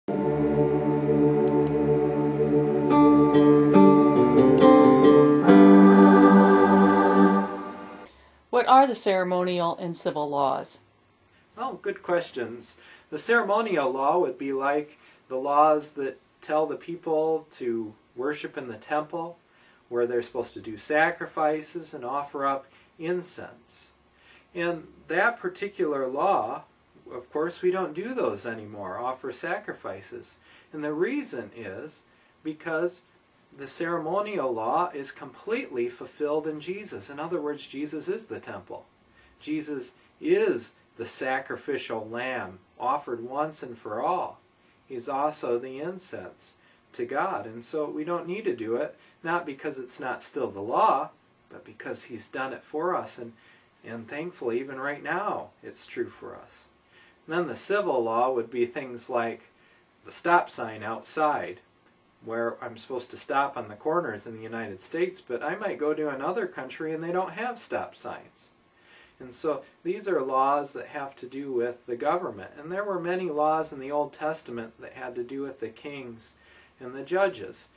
What are the ceremonial and civil laws? Well, good questions. The ceremonial law would be like the laws that tell the people to worship in the temple, where they're supposed to do sacrifices and offer up incense. And that particular law, of course, we don't do those anymore, offer sacrifices. And the reason is because the ceremonial law is completely fulfilled in Jesus. In other words, Jesus is the temple. Jesus is the sacrificial lamb offered once and for all. He's also the incense to God. And so we don't need to do it, not because it's not still the law, but because He's done it for us. And thankfully, even right now, it's true for us. And then the civil law would be things like the stop sign outside, where I'm supposed to stop on the corners in the United States, but I might go to another country and they don't have stop signs. And so these are laws that have to do with the government. And there were many laws in the Old Testament that had to do with the kings and the judges.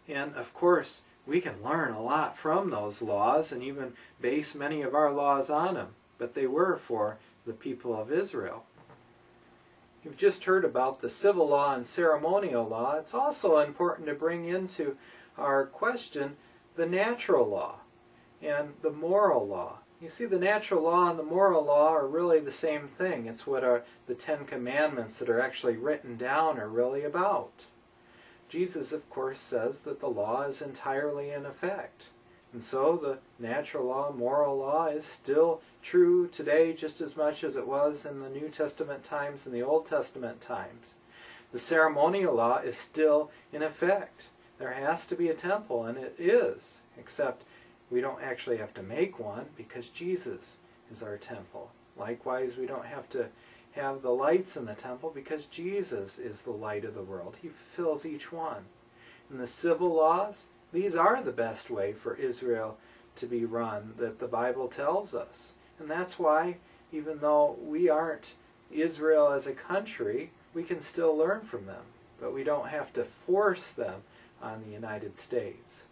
And of course, we can learn a lot from those laws and even base many of our laws on them. But they were for the people of Israel. You've just heard about the civil law and ceremonial law. It's also important to bring into our question the natural law and the moral law. You see, the natural law and the moral law are really the same thing. It's what the Ten Commandments that are actually written down are really about. Jesus, of course, says that the law is entirely in effect. And so the natural law, moral law is still true today just as much as it was in the New Testament times and the Old Testament times. The ceremonial law is still in effect. There has to be a temple, and it is, except we don't actually have to make one because Jesus is our temple. Likewise, we don't have to have the lights in the temple because Jesus is the light of the world. He fulfills each one. And the civil laws, these are the best way for Israel to be run that the Bible tells us. And that's why, even though we aren't Israel as a country, we can still learn from them. But we don't have to force them on the United States.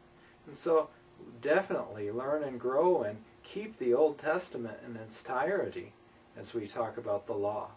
And so definitely learn and grow and keep the Old Testament in its entirety as we talk about the law.